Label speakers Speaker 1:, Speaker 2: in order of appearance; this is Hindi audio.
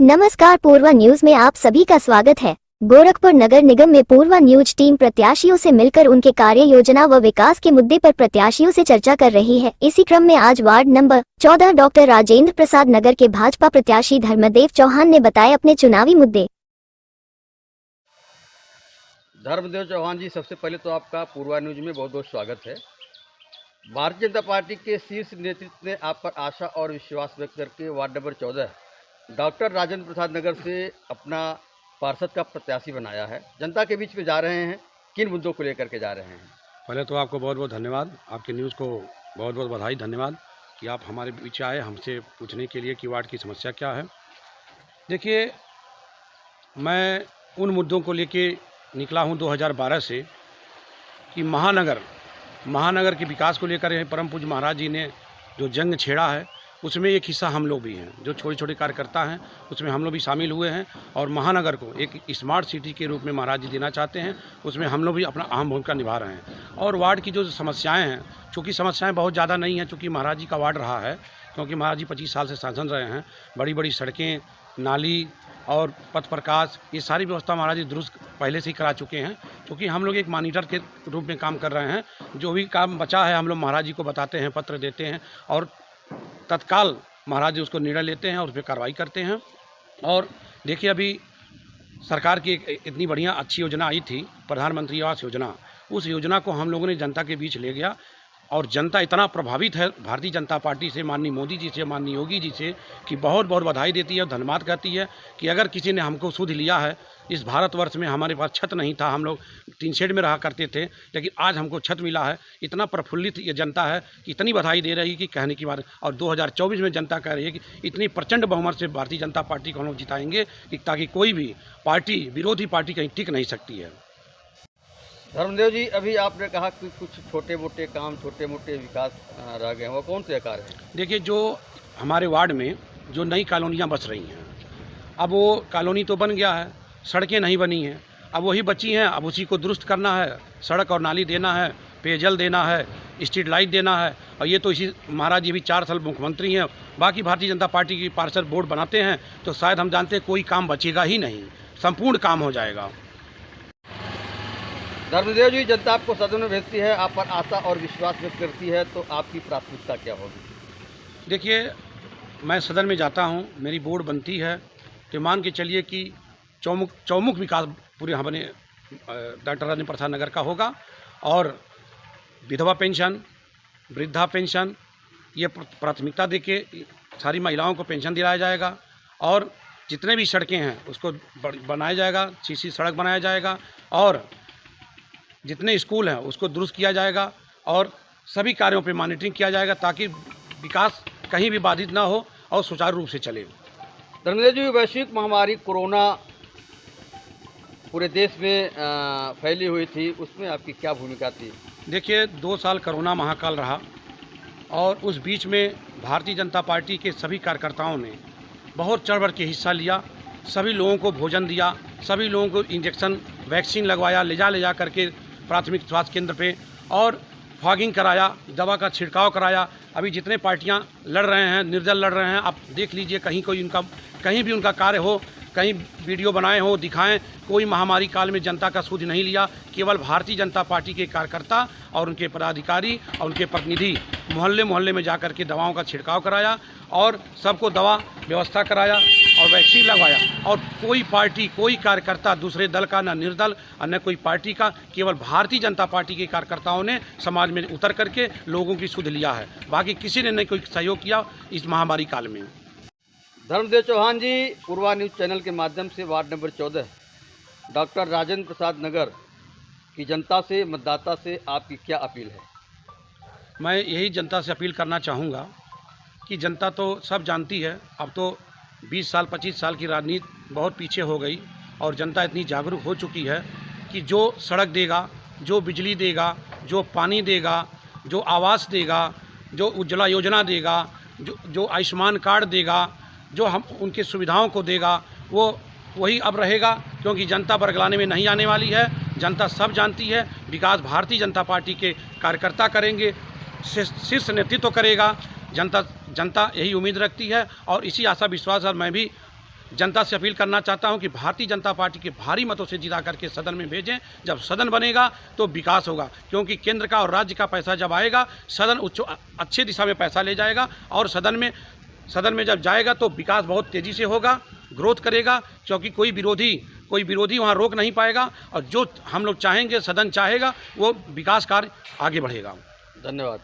Speaker 1: नमस्कार, पूर्वा न्यूज में आप सभी का स्वागत है। गोरखपुर नगर निगम में पूर्वा न्यूज टीम प्रत्याशियों से मिलकर उनके कार्य योजना व विकास के मुद्दे पर प्रत्याशियों से चर्चा कर रही है। इसी क्रम में आज ward number 14 doctor Rajendra Prasad नगर के भाजपा प्रत्याशी धर्मदेव चौहान ने बताए अपने चुनावी मुद्दे।
Speaker 2: धर्मदेव चौहान जी, सबसे पहले तो आपका पूर्वा न्यूज में बहुत बहुत स्वागत है। भारतीय जनता पार्टी के शीर्ष नेतृत्व ने आप पर आशा और विश्वास व्यक्त करके ward number 14 doctor Rajendra Prasad नगर से अपना पार्षद का प्रत्याशी बनाया है। जनता के बीच में जा रहे हैं, किन मुद्दों को लेकर के जा रहे हैं?
Speaker 3: पहले तो आपको बहुत बहुत धन्यवाद, आपके न्यूज़ को बहुत बहुत बधाई, धन्यवाद कि आप हमारे बीच आए हमसे पूछने के लिए कि वार्ड की समस्या क्या है। देखिए, मैं उन मुद्दों को लेके निकला हूँ 2012 से कि महानगर के विकास को लेकर परम पूज्य महाराज जी ने जो जंग छेड़ा है उसमें एक हिस्सा हम लोग भी हैं, जो छोटे छोटे कार्यकर्ता हैं उसमें हम लोग भी शामिल हुए हैं और महानगर को एक स्मार्ट सिटी के रूप में महाराज जी देना चाहते हैं, उसमें हम लोग भी अपना अहम भूमिका निभा रहे हैं। और वार्ड की जो समस्याएं हैं, चूँकि समस्याएं बहुत ज़्यादा नहीं हैं, चूँकि महाराज जी का वार्ड रहा है, क्योंकि महाराज जी 25 साल से सांसद रहे हैं। बड़ी बड़ी सड़कें, नाली और पथ प्रकाश, ये सारी व्यवस्था महाराज जी दुरुस्त पहले से ही करा चुके हैं। क्योंकि हम लोग एक मॉनिटर के रूप में काम कर रहे हैं, जो भी काम बचा है हम लोग महाराज जी को बताते हैं, पत्र देते हैं और तत्काल महाराज जी उसको निर्णय लेते हैं और उस पर कार्रवाई करते हैं। और देखिए, अभी सरकार की एक इतनी बढ़िया अच्छी योजना आई थी, प्रधानमंत्री आवास योजना। उस योजना को हम लोगों ने जनता के बीच ले गया और जनता इतना प्रभावित है भारतीय जनता पार्टी से, माननीय मोदी जी से, माननीय योगी जी से, कि बहुत बहुत बधाई देती है और धन्यवाद कहती है कि अगर किसी ने हमको सुध लिया है। इस भारतवर्ष में हमारे पास छत नहीं था, हम लोग टीन शेड में रहा करते थे, लेकिन आज हमको छत मिला है। इतना प्रफुल्लित ये जनता है कि इतनी बधाई दे रही है कि कहने की बात। और 2024 में जनता कह रही है कि इतनी प्रचंड बहुमत से भारतीय जनता पार्टी को हम लोग जिताएंगे कि ताकि कोई भी पार्टी, विरोधी पार्टी कहीं टिक नहीं सकती है।
Speaker 2: धर्मदेव जी, अभी आपने कहा कि कुछ छोटे मोटे काम, छोटे मोटे विकास रह गए हैं, वो कौन से कार्य हैं?
Speaker 3: देखिए, जो हमारे वार्ड में जो नई कॉलोनियाँ बस रही हैं, अब वो कॉलोनी तो बन गया है, सड़कें नहीं बनी हैं, अब वही बची हैं। अब उसी को दुरुस्त करना है, सड़क और नाली देना है, पेयजल देना है, स्ट्रीट लाइट देना है। और ये तो इसी महाराज जी भी 4 साल मुख्यमंत्री हैं, बाकी भारतीय जनता पार्टी की पार्षद बोर्ड बनाते हैं, तो शायद हम जानते हैं कोई काम बचेगा ही नहीं, संपूर्ण काम हो जाएगा।
Speaker 2: धर्मदेव जी, जनता आपको सदन में भेजती है, आप पर आशा और विश्वास व्यक्त करती है, तो आपकी प्राथमिकता क्या होगी?
Speaker 3: देखिए, मैं सदन में जाता हूँ, मेरी बोर्ड बनती है, तो मान के चलिए कि चौमुख विकास पूरे हमारे डॉक्टर राजेंद्र प्रसाद नगर का होगा। और विधवा पेंशन, वृद्धा पेंशन, ये प्राथमिकता देके सारी महिलाओं को पेंशन दिलाया जाएगा। और जितने भी सड़कें हैं उसको बनाया जाएगा, सीसी सड़क बनाया जाएगा। और जितने स्कूल हैं उसको दुरुस्त किया जाएगा और सभी कार्यों पे मॉनिटरिंग किया जाएगा, ताकि विकास कहीं भी बाधित ना हो और सुचारू रूप से चले।
Speaker 2: धर्मदेव जी, वैश्विक महामारी कोरोना पूरे देश में फैली हुई थी, उसमें आपकी क्या भूमिका थी?
Speaker 3: देखिए, 2 साल कोरोना महाकाल रहा और उस बीच में भारतीय जनता पार्टी के सभी कार्यकर्ताओं ने बहुत चढ़ बढ़ के हिस्सा लिया। सभी लोगों को भोजन दिया, सभी लोगों को इंजेक्शन, वैक्सीन लगवाया, ले जा करके प्राथमिक स्वास्थ्य केंद्र पे, और फॉगिंग कराया, दवा का छिड़काव कराया। अभी जितने पार्टियां लड़ रहे हैं, निर्दल लड़ रहे हैं, आप देख लीजिए, कहीं भी उनका कार्य हो, कहीं वीडियो बनाए हो, दिखाएं, कोई महामारी काल में जनता का सुध नहीं लिया। केवल भारतीय जनता पार्टी के कार्यकर्ता और उनके पदाधिकारी और उनके प्रतिनिधि मोहल्ले मोहल्ले में जाकर के दवाओं का छिड़काव कराया और सबको दवा व्यवस्था कराया और वैक्सीन लगवाया। और कोई पार्टी, कोई कार्यकर्ता दूसरे दल का, न निर्दल और न कोई पार्टी का, केवल भारतीय जनता पार्टी के कार्यकर्ताओं ने समाज में उतर करके लोगों की सुध लिया है। बाकी किसी ने नहीं कोई सहयोग किया इस महामारी काल में।
Speaker 2: धर्मदेव चौहान जी, पूर्वा न्यूज़ चैनल के माध्यम से ward number 14 doctor Rajendra Prasad नगर की जनता से, मतदाता से आपकी क्या अपील है?
Speaker 3: मैं यही जनता से अपील करना चाहूँगा कि जनता तो सब जानती है, अब तो 20 साल 25 साल की राजनीति बहुत पीछे हो गई और जनता इतनी जागरूक हो चुकी है कि जो सड़क देगा, जो बिजली देगा, जो पानी देगा, जो आवास देगा, जो उज्ज्वला योजना देगा, जो आयुष्मान कार्ड देगा, जो हम उनकी सुविधाओं को देगा, वही अब रहेगा। क्योंकि जनता बरगलाने में नहीं आने वाली है। जनता सब जानती है, विकास भारतीय जनता पार्टी के कार्यकर्ता करेंगे, शीर्ष नेतृत्व करेगा। जनता यही उम्मीद रखती है और इसी आशा विश्वास और मैं भी जनता से अपील करना चाहता हूं कि भारतीय जनता पार्टी के भारी मतों से जिता करके सदन में भेजें। जब सदन बनेगा तो विकास होगा, क्योंकि केंद्र का और राज्य का पैसा जब आएगा सदन अच्छे दिशा में पैसा ले जाएगा, और सदन में जब जाएगा तो विकास बहुत तेज़ी से होगा, ग्रोथ करेगा, क्योंकि कोई विरोधी वहाँ रोक नहीं पाएगा, और जो हम लोग चाहेंगे, सदन चाहेगा, वो विकास कार्य आगे बढ़ेगा।
Speaker 2: धन्यवाद।